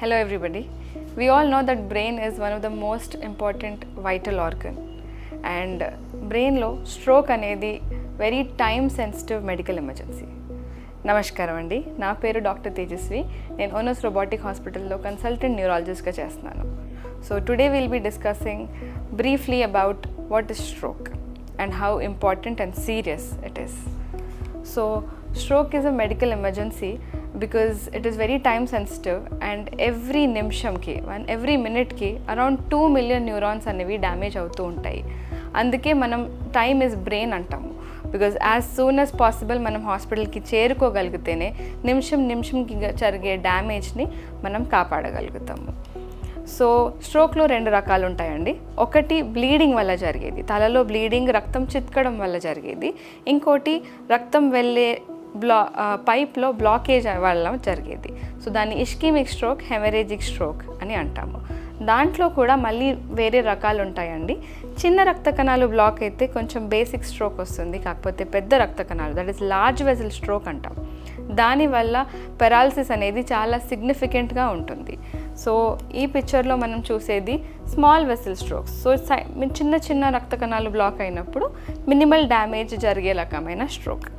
Hello everybody. We all know that brain is one of the most important vital organ and brain lo stroke anedi very time sensitive medical emergency. నమస్కారం అండి, నా పేరు doctor Tejaswi. నేను ఓనస్ robotic హాస్పిటల్లో consultant న్యూరాలజిస్ట్గా చేస్తున్నాను. So today will be discussing briefly about what is stroke and how important and serious it is. So stroke is a medical emergency because it is very time sensitive and every నిమిషంకి every minuteకి around 2 million neurons అనేవి damage అవుతూ ఉంటాయి. అందుకే మనం time is brain అంటాము. Because as soon as possible మనం హాస్పిటల్కి చేరుకోగలిగితేనే నిమిషంకి జరిగే డ్యామేజ్ని మనం కాపాడగలుగుతాము. సో స్ట్రోక్లో 2 రకాలు ఉంటాయండి. ఒకటి బ్లీడింగ్ వల్ల జరిగేది, తలలో బ్లీడింగ్ రక్తం చిత్కడం వల్ల జరిగేది. ఇంకోటి రక్తం వెళ్ళే పైప్లో బ్లాకేజ్ వల్ల జరిగేది. సో దాన్ని ఇస్కెమిక్ స్ట్రోక్, హెమరేజిక్ స్ట్రోక్ అని అంటాము. దాంట్లో కూడా మళ్ళీ వేరే రకాలు ఉంటాయండి. చిన్న రక్త కణాలు బ్లాక్ అయితే కొంచెం బేసిక్ స్ట్రోక్ వస్తుంది. కాకపోతే పెద్ద రక్త కణాలు, that is large vessel stroke అంటాం. దానివల్ల పెరాలసిస్ అనేది చాలా సిగ్నిఫికెంట్గా ఉంటుంది. సో ఈ పిక్చర్లో మనం చూసేది స్మాల్ వెసల్ స్ట్రోక్స్. సో చిన్న రక్త కణాలు బ్లాక్ అయినప్పుడు మినిమల్ డ్యామేజ్ జరిగే రకమైన స్ట్రోక్.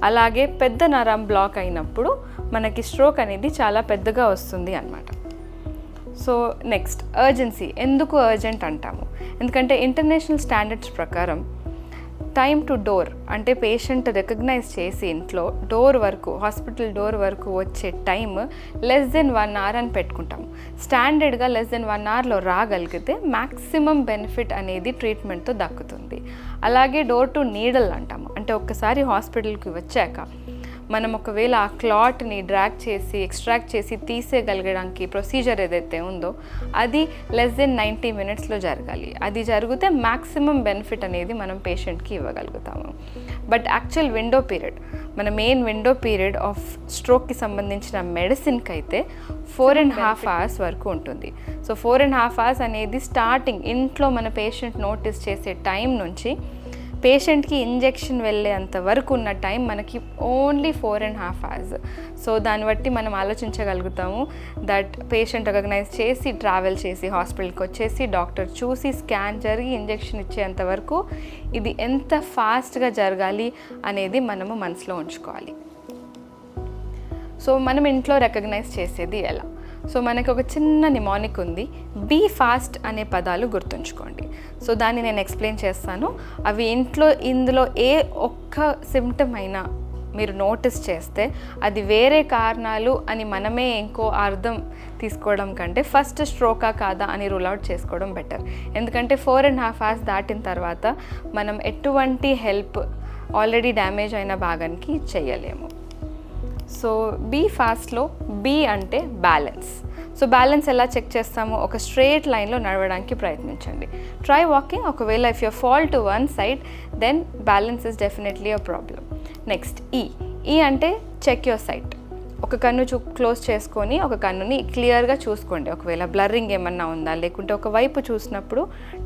అలాగే పెద్ద నరం బ్లాక్ అయినప్పుడు మనకి స్ట్రోక్ అనేది చాలా పెద్దగా వస్తుంది అన్నమాట. So next urgency. ఎందుకు అర్జెంట్ అంటాము? ఎందుకంటే ఇంటర్నేషనల్ స్టాండర్డ్స్ ప్రకారం టైమ్ టు డోర్ అంటే పేషెంట్ రికగ్నైజ్ చేసి ఇంట్లో డోర్ వరకు, హాస్పిటల్ డోర్ వరకు వచ్చే టైమ్ లెస్ దెన్ 1 hour అని పెట్టుకుంటాము. స్టాండర్డ్గా లెస్ దెన్ 1 hourలో రాగలిగితే మ్యాక్సిమం బెనిఫిట్ అనేది ట్రీట్మెంట్తో దక్కుతుంది. అలాగే డోర్ టు నీడల్ అంటాము. అంటే ఒక్కసారి హాస్పిటల్కి వచ్చాక మనం ఒకవేళ ఆ క్లాట్ని డ్రాగ్ చేసి ఎక్స్ట్రాక్ట్ చేసి తీసేయగలగడానికి ప్రొసీజర్ ఏదైతే ఉందో అది లెస్ దెన్ 90 minutesలో జరగాలి. అది జరిగితే మ్యాక్సిమం బెనిఫిట్ అనేది మనం పేషెంట్కి ఇవ్వగలుగుతాము. బట్ యాక్చువల్ విండో పీరియడ్, మన మెయిన్ విండో పీరియడ్ ఆఫ్ స్ట్రోక్కి సంబంధించిన మెడిసిన్కి అయితే 4.5 hours వరకు ఉంటుంది. సో 4.5 hours అనేది స్టార్టింగ్ ఇంట్లో మన పేషెంట్ నోటీస్ చేసే టైం నుంచి పేషెంట్కి ఇంజెక్షన్ వెళ్ళేంత వరకు ఉన్న టైం మనకి ఓన్లీ 4.5 hours. సో దాన్ని బట్టి మనం ఆలోచించగలుగుతాము దట్ పేషెంట్ రికగ్నైజ్ చేసి ట్రావెల్ చేసి హాస్పిటల్కి వచ్చేసి డాక్టర్ చూసి స్కాన్ జరిగి ఇంజెక్షన్ ఇచ్చేంత వరకు ఇది ఎంత ఫాస్ట్గా జరగాలి అనేది మనము మనసులో ఉంచుకోవాలి. సో మనం ఇంట్లో రికగ్నైజ్ చేసేది ఎలా? సో మనకి ఒక చిన్న నిమానిక్ ఉంది, బీ ఫాస్ట్ అనే పదాలు గుర్తుంచుకోండి. సో దాన్ని నేను ఎక్స్ప్లెయిన్ చేస్తాను. అవి ఇందులో ఏ ఒక్క సిమ్టమ్ అయినా మీరు నోటీస్ చేస్తే అది వేరే కారణాలు అని మనమే ఇంకో అర్థం తీసుకోవడం కంటే ఫస్ట్ స్ట్రోకా కాదా అని రూల్ అవుట్ చేసుకోవడం బెటర్. ఎందుకంటే 4.5 hours దాటిన తర్వాత మనం ఎటువంటి హెల్ప్ ఆల్రెడీ డ్యామేజ్ అయిన భాగానికి చేయలేము. సో బీ ఫాస్ట్లో బీ అంటే బ్యాలెన్స్. సో బ్యాలెన్స్ ఎలా చెక్ చేస్తాము? ఒక స్ట్రేట్ లైన్లో నడవడానికి ప్రయత్నించండి. Try walking. ఒకవేళ if you fall to one side then balance is definitely a problem. Next ఈ అంటే చెక్ యువర్ సైట్. ఒక కన్ను క్లోజ్ చేసుకొని ఒక కన్నుని క్లియర్గా చూసుకోండి. ఒకవేళ బ్లర్రింగ్ ఏమన్నా ఉందా, లేకుంటే ఒకవైపు చూసినప్పుడు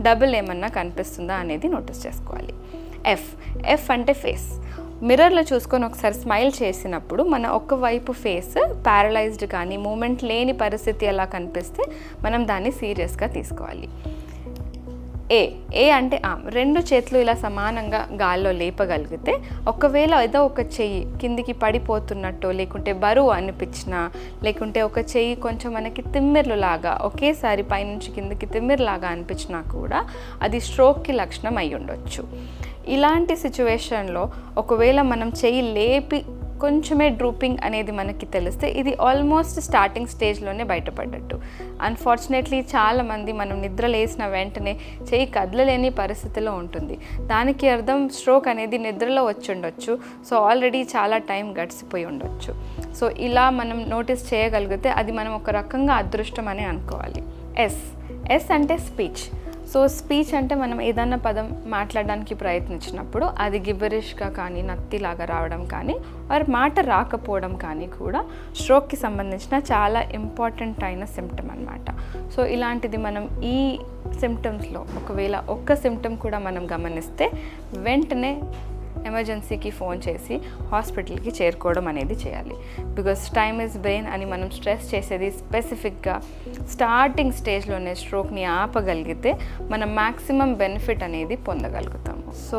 డబుల్ ఏమన్నా కనిపిస్తుందా అనేది నోటీస్ చేసుకోవాలి. ఎఫ్ అంటే ఫేస్. మిర్రర్లో చూసుకొని ఒకసారి స్మైల్ చేసినప్పుడు మన ఒకవైపు ఫేస్ ప్యారలైజ్డ్ కానీ మూమెంట్ లేని పరిస్థితి ఎలా కనిపిస్తే మనం దాన్ని సీరియస్గా తీసుకోవాలి. ఏ అంటే ఆర్మ్. 2 చేతులు ఇలా సమానంగా గాల్లో లేపగలిగితే, ఒకవేళ ఏదో ఒక చెయ్యి కిందికి పడిపోతున్నట్టు, లేకుంటే బరువు అనిపించినా, లేకుంటే ఒక చెయ్యి కొంచెం మనకి తిమ్మిర్లులాగా ఒకేసారి పైనుంచి కిందికి తిమ్మిర్లాగా అనిపించినా కూడా అది స్ట్రోక్కి లక్షణం అయి ఉండొచ్చు. ఇలాంటి సిచ్యువేషన్లో ఒకవేళ మనం చెయ్యి లేపి కొంచెమే డ్రూపింగ్ అనేది మనకి తెలిస్తే ఇది ఆల్మోస్ట్ స్టార్టింగ్ స్టేజ్లోనే బయటపడ్డట్టు. అన్ఫార్చునేట్లీ చాలామంది మనం నిద్ర లేసిన వెంటనే చెయ్యి కదలలేని పరిస్థితిలో ఉంటుంది. దానికి అర్థం స్ట్రోక్ అనేది నిద్రలో వచ్చి ఉండొచ్చు. సో ఆల్రెడీ చాలా టైం గడిచిపోయి ఉండొచ్చు. సో ఇలా మనం నోటీస్ చేయగలిగితే అది మనం ఒక రకంగా అదృష్టం అని అనుకోవాలి. ఎస్ అంటే స్పీచ్. సో స్పీచ్ అంటే మనం ఏదన్నా పదం మాట్లాడడానికి ప్రయత్నించినప్పుడు అది గిబ్బరిష్గా కానీ నత్తిలాగా రావడం కానీ వారి మాట రాకపోవడం కానీ కూడా స్ట్రోక్కి సంబంధించిన చాలా ఇంపార్టెంట్ అయిన సిమ్టమ్ అన్నమాట. సో ఇలాంటిది మనం ఈ సిమ్టమ్స్లో ఒకవేళ ఒక్క సిమ్టమ్ కూడా మనం గమనిస్తే వెంటనే ఎమర్జెన్సీకి ఫోన్ చేసి హాస్పిటల్కి చేరుకోవడం అనేది చేయాలి. బికాస్ టైమ్ ఇస్ బ్రెయిన్ అని మనం స్ట్రెస్ చేసేది స్పెసిఫిక్గా స్టార్టింగ్ స్టేజ్లోనే స్ట్రోక్ని ఆపగలిగితే మనం మ్యాక్సిమం బెనిఫిట్ అనేది పొందగలుగుతాము. సో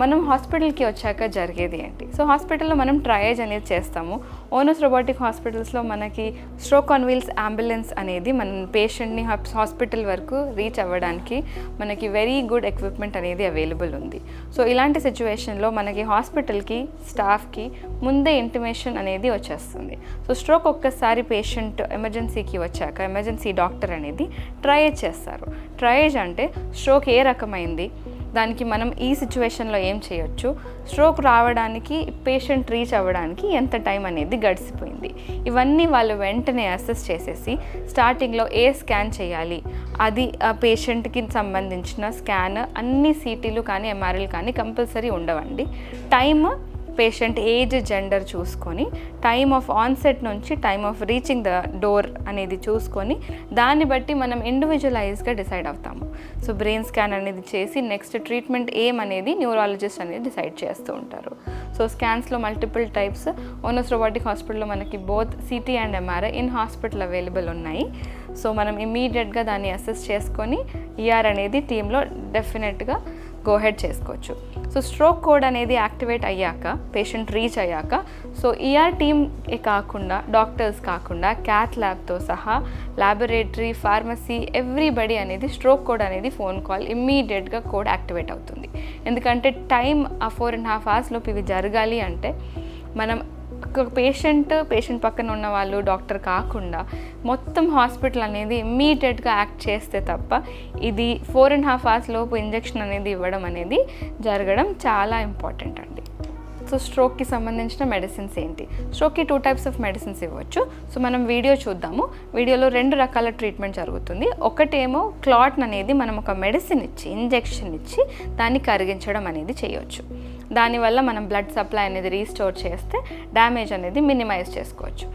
మనం హాస్పిటల్కి వచ్చాక జరిగేది ఏంటి? సో హాస్పిటల్లో మనం ట్రయేజ్ అనేది చేస్తాము. ఓనస్ రోబోటిక్ హాస్పిటల్స్లో మనకి స్ట్రోక్ ఆన్ వీల్స్ అంబులెన్స్ అనేది మన పేషెంట్ని హాస్పిటల్ వరకు రీచ్ అవ్వడానికి మనకి వెరీ గుడ్ ఎక్విప్మెంట్ అనేది అవైలబుల్ ఉంది. సో ఇలాంటి సిచ్యువేషన్లో మనకి హాస్పిటల్కి స్టాఫ్కి ముందే ఇంటిమేషన్ అనేది వచ్చేస్తుంది. సో స్ట్రోక్ ఒక్కసారి పేషెంట్ ఎమర్జెన్సీకి వచ్చాక ఎమర్జెన్సీ డాక్టర్ అనేది ట్రయేజ్ చేస్తారు. ట్రయేజ్ అంటే స్ట్రోక్ ఏ రకమైంది, దానికి మనం ఈ సిచ్యువేషన్లో ఏం చేయొచ్చు, స్ట్రోక్ రావడానికి పేషెంట్ రీచ్ అవ్వడానికి ఎంత టైం అనేది గడిచిపోయింది, ఇవన్నీ వాళ్ళు వెంటనే అసెస్ చేసేసి స్టార్టింగ్లో ఏ స్కాన్ చేయాలి, అది ఆ పేషెంట్కి సంబంధించిన స్కాన్ అన్ని సిటీలు కానీ ఎంఆర్ఐలు కానీ కంపల్సరీ ఉండవండి. టైమ్ పేషెంట్ ఏజ్ జెండర్ చూసుకొని టైమ్ ఆఫ్ ఆన్సెట్ నుంచి time of reaching the door అనేది చూసుకొని దాన్ని బట్టి మనం ఇండివిజువలైజ్గా డిసైడ్ అవుతాము. సో బ్రెయిన్ స్కాన్ అనేది చేసి నెక్స్ట్ ట్రీట్మెంట్ అనేది న్యూరాలజిస్ట్ అనేది డిసైడ్ చేస్తూ ఉంటారు. సో స్కాన్స్లో మల్టిపుల్ టైప్స్ ఓనస్ రోబోటిక్ హాస్పిటల్లో మనకి both CT and MRI in hospital available ఉన్నాయి. సో మనం ఇమీడియట్గా దాన్ని అసెస్ చేసుకొని ఈఆర్ అనేది టీంలో డెఫినెట్గా గో హెడ్ చేసుకోవచ్చు. సో స్ట్రోక్ కోడ్ అనేది యాక్టివేట్ అయ్యాక పేషెంట్ రీచ్ అయ్యాక సో ఈఆర్ టీమ్ కాకుండా డాక్టర్స్ కాకుండా క్యాత్ ల్యాబ్తో సహా ల్యాబొరేటరీ ఫార్మసీ ఎవ్రీబడి అనేది స్ట్రోక్ కోడ్ అనేది ఫోన్ కాల్ ఇమ్మీడియట్గా కోడ్ యాక్టివేట్ అవుతుంది. ఎందుకంటే టైం ఆ 4.5 hours లోపు ఇవి జరగాలి అంటే మనం పేషెంట్ పక్కన ఉన్న వాళ్ళు డాక్టర్ కాకుండా మొత్తం హాస్పిటల్ అనేది ఇమ్మీడియట్గా యాక్ట్ చేస్తే తప్ప ఇది 4.5 hours లోపు ఇంజెక్షన్ అనేది ఇవ్వడం అనేది జరగడం చాలా ఇంపార్టెంట్ అండి. సో స్ట్రోక్కి సంబంధించిన మెడిసిన్స్ ఏంటి? స్ట్రోక్కి 2 types ఆఫ్ మెడిసిన్స్ ఇవ్వచ్చు. సో మనం వీడియో చూద్దాము. వీడియోలో 2 రకాల ట్రీట్మెంట్ జరుగుతుంది. ఒకటేమో క్లాట్ అనేది మనం ఒక మెడిసిన్ ఇచ్చి ఇంజెక్షన్ ఇచ్చి దాన్ని కరిగించడం అనేది చేయవచ్చు. దానివల్ల మనం బ్లడ్ సప్లై అనేది రీస్టోర్ చేస్తే డ్యామేజ్ అనేది మినిమైజ్ చేసుకోవచ్చు.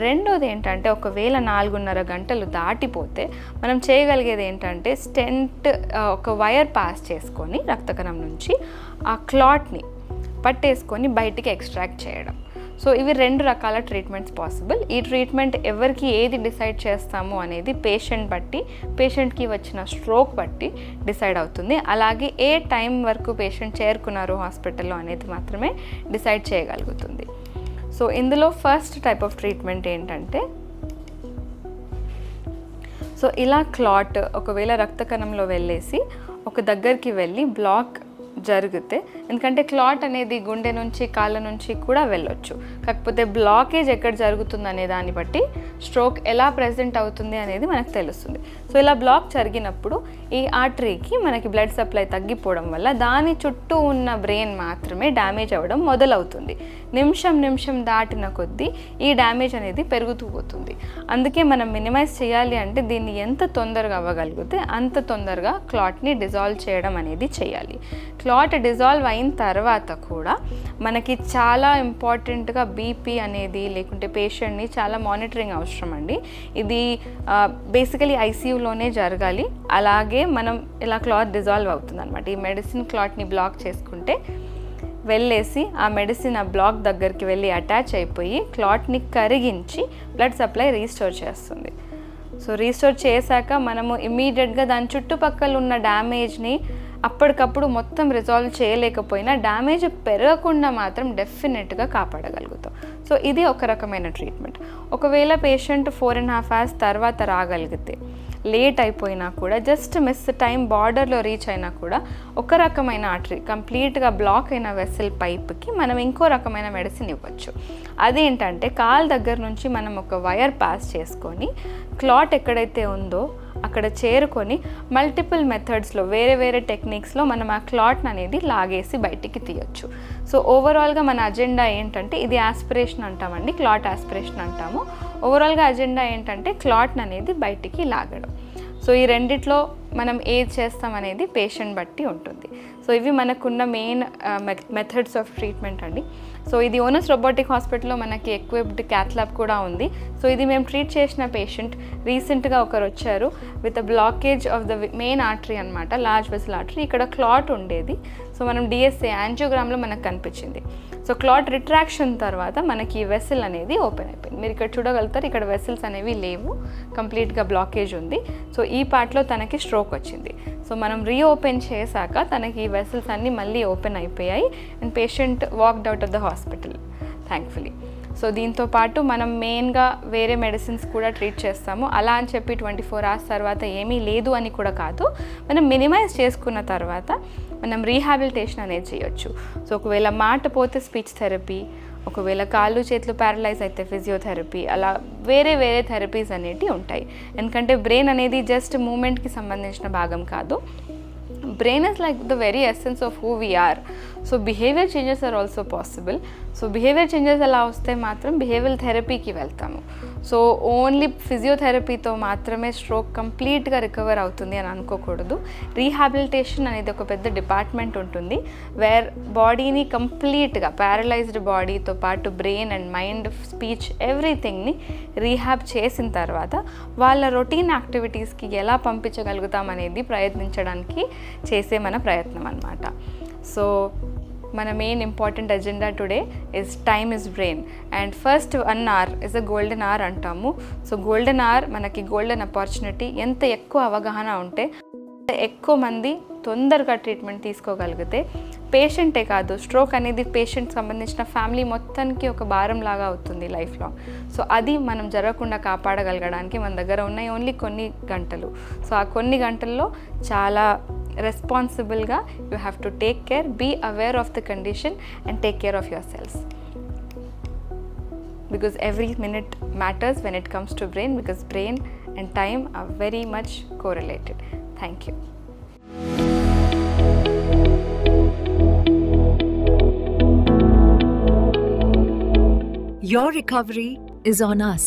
రెండోది ఏంటంటే ఒకవేళ 4.5 గంటలు దాటిపోతే మనం చేయగలిగేది ఏంటంటే స్టెంట్ ఒక వైర్ పాస్ చేసుకొని రక్తకణం నుంచి ఆ క్లాట్ని పట్టేసుకొని బయటికి ఎక్స్ట్రాక్ట్ చేయడం. సో ఇవి 2 రకాల ట్రీట్మెంట్స్ పాసిబుల్. ఈ ట్రీట్మెంట్ ఎవరికి ఏది డిసైడ్ చేస్తాము అనేది పేషెంట్ బట్టి పేషెంట్కి వచ్చిన స్ట్రోక్ బట్టి డిసైడ్ అవుతుంది. అలాగే ఏ టైం వరకు పేషెంట్ చేరుకున్నారు హాస్పిటల్లో అనేది మాత్రమే డిసైడ్ చేయగలుగుతుంది. సో ఇందులో ఫస్ట్ టైప్ ఆఫ్ ట్రీట్మెంట్ ఏంటంటే సో ఇలా క్లాట్ ఒకవేళ రక్తకణంలో వెళ్ళేసి ఒక దగ్గరికి వెళ్ళి బ్లాక్ జరిగితే ఎందుకంటే క్లాట్ అనేది గుండె నుంచి కాళ్ళ నుంచి కూడా వెళ్ళొచ్చు. కాకపోతే బ్లాకేజ్ ఎక్కడ జరుగుతుంది అనే దాన్ని బట్టి స్ట్రోక్ ఎలా ప్రెజెంట్ అవుతుంది అనేది మనకు తెలుస్తుంది. సో ఇలా బ్లాక్ జరిగినప్పుడు ఈ ఆర్టరీకి మనకి బ్లడ్ సప్లై తగ్గిపోవడం వల్ల దాని చుట్టూ ఉన్న బ్రెయిన్ మాత్రమే డ్యామేజ్ అవ్వడం మొదలవుతుంది. నిమిషం దాటిన కొద్దీ ఈ డ్యామేజ్ అనేది పెరుగుతూ పోతుంది. అందుకే మనం మినిమైజ్ చేయాలి అంటే దీన్ని ఎంత తొందరగా అవ్వగలిగితే అంత తొందరగా క్లాట్ని డిజాల్వ్ చేయడం అనేది చేయాలి. క్లాట్ డిజాల్వ్ అయిన తర్వాత కూడా మనకి చాలా ఇంపార్టెంట్గా బీపీ అనేది లేకుంటే పేషెంట్ని చాలా మానిటరింగ్ అవసరం అండి. ఇది బేసికలీ ఐసీయూలోనే జరగాలి. అలాగే మనం ఇలా క్లాట్ డిజాల్వ్ అవుతుంది అనమాట. ఈ మెడిసిన్ క్లాట్ని బ్లాక్ చేసుకుంటే వెళ్ళేసి ఆ మెడిసిన్ ఆ బ్లాక్ దగ్గరికి వెళ్ళి అటాచ్ అయిపోయి క్లాట్ని కరిగించి బ్లడ్ సప్లై రీస్టోర్ చేస్తుంది. సో రీస్టోర్ చేశాక మనము ఇమ్మీడియట్గా దాని చుట్టుపక్కల ఉన్న డ్యామేజ్ని అప్పటికప్పుడు మొత్తం రిజాల్వ్ చేయలేకపోయినా డ్యామేజ్ పెరగకుండా మాత్రం డెఫినెట్గా కాపాడగలుగుతాం. సో ఇది ఒక రకమైన ట్రీట్మెంట్. ఒకవేళ పేషెంట్ 4.5 hours తర్వాత రాగలిగితే లేట్ అయిపోయినా కూడా జస్ట్ మిస్ టైం బార్డర్లో రీచ్ అయినా కూడా ఒక రకమైన ఆర్టరీ కంప్లీట్గా బ్లాక్ అయిన వెసల్ పైప్కి మనం ఇంకో రకమైన మెడిసిన్ ఇవ్వచ్చు. అదేంటంటే కాల్ దగ్గర నుంచి మనం ఒక వైర్ పాస్ చేసుకొని క్లాట్ ఎక్కడైతే ఉందో అక్కడ చేరుకొని మల్టిపుల్ మెథడ్స్లో వేరే టెక్నిక్స్లో మనం ఆ క్లాట్ని అనేది లాగేసి బయటికి తీయొచ్చు. సో ఓవరాల్గా మన అజెండా ఏంటంటే ఇది ఆస్పిరేషన్ అంటామండి, క్లాట్ ఆస్పిరేషన్ అంటాము. ఓవరాల్గా అజెండా ఏంటంటే క్లాట్ని అనేది బయటికి లాగడం. సో ఈ రెండిట్లో మనం ఏది చేస్తాం అనేది పేషెంట్ బట్టి ఉంటుంది. సో ఇవి మనకున్న మెయిన్ మెథడ్స్ ఆఫ్ ట్రీట్మెంట్ అండి. సో ఇది ఓనస్ రోబోటిక్ హాస్పిటల్లో మనకి ఎక్విప్డ్ క్యాత్ ల్యాబ్ కూడా ఉంది. సో సో ఇది మేము ట్రీట్ చేసిన పేషెంట్ రీసెంట్గా ఒకరు వచ్చారు with a blockage of the main artery అనమాట, లార్జ్ వెసల్ ఆర్టరీ. ఇక్కడ క్లాట్ ఉండేది. సో మనం డిఎస్ఏ యాంజియోగ్రామ్లో మనకు కనిపించింది. సో క్లాట్ రిట్రాక్షన్ తర్వాత మనకి ఈ వెసల్ అనేది ఓపెన్ అయిపోయింది. మీరు ఇక్కడ చూడగలుగుతారు, ఇక్కడ వెసల్స్ అనేవి లేవు, కంప్లీట్గా బ్లాకేజ్ ఉంది. సో ఈ పార్ట్లో తనకి స్ట్రోక్ వచ్చింది. సో మనం రీఓపెన్ చేశాక తనకి ఈ వెసల్స్ అన్నీ మళ్ళీ ఓపెన్ అయిపోయాయి and patient walked out of the hospital thankfully. So దీంతో పాటు మనం మెయిన్గా వేరే మెడిసిన్స్ కూడా ట్రీట్ చేస్తాము. అలా అని చెప్పి 24 hours తర్వాత ఏమీ లేదు అని కూడా కాదు, మనం మినిమైజ్ చేసుకున్న తర్వాత మనం రీహాబిలిటేషన్ అనేది చేయొచ్చు. సో ఒకవేళ మాట పోతే స్పీచ్ థెరపీ, ఒకవేళ కాళ్ళు చేతులు ప్యారలైజ్ అయితే ఫిజియోథెరపీ, అలా వేరే వేరే థెరపీస్ అనేవి ఉంటాయి. ఎందుకంటే బ్రెయిన్ అనేది జస్ట్ మూమెంట్కి సంబంధించిన భాగం కాదు. Brain is like the very essence of who we are. So behavior changes are also possible. So behavior changes అలా వస్తే మాత్రం బిహేవియరల్ థెరపీకి వెళ్తాము. సో ఓన్లీ ఫిజియోథెరపీతో మాత్రమే స్ట్రోక్ కంప్లీట్గా రికవర్ అవుతుంది అని అనుకోకూడదు. రీహాబిలిటేషన్ అనేది ఒక పెద్ద డిపార్ట్మెంట్ ఉంటుంది, వేర్ బాడీని కంప్లీట్గా ప్యారలైజ్డ్ బాడీతో పాటు బ్రెయిన్ అండ్ మైండ్, స్పీచ్, ఎవ్రీథింగ్ని రీహాబ్ చేసిన తర్వాత వాళ్ళ రొటీన్ యాక్టివిటీస్కి ఎలా పంపించగలుగుతాం అనేది ప్రయత్నించడానికి చేసే మన ప్రయత్నం అన్నమాట. సో మన main important agenda today is time is brain and first 1 hour is a golden hour అంటాము. సో గోల్డెన్ అవర్ మనకి గోల్డెన్ ఆపర్చునిటీ. ఎంత ఎక్కువ అవగాహన ఉంటే ఎక్కువ మంది తొందరగా ట్రీట్మెంట్ తీసుకోగలిగితే పేషెంటే కాదు, స్ట్రోక్ అనేది పేషెంట్ సంబంధించిన ఫ్యామిలీ మొత్తానికి ఒక భారం లాగా అవుతుంది లైఫ్ లాంగ్. సో అది మనం జరగకుండా కాపాడగలగడానికి మన దగ్గర ఉన్నాయి ఓన్లీ కొన్ని గంటలు. సో ఆ కొన్ని గంటల్లో చాలా రెస్పాన్సిబుల్గా you have to take care, be aware of the condition and take care of your selves. Because every minute matters when it comes to brain, because brain and time are very much correlated. Thank you. Your recovery is on us.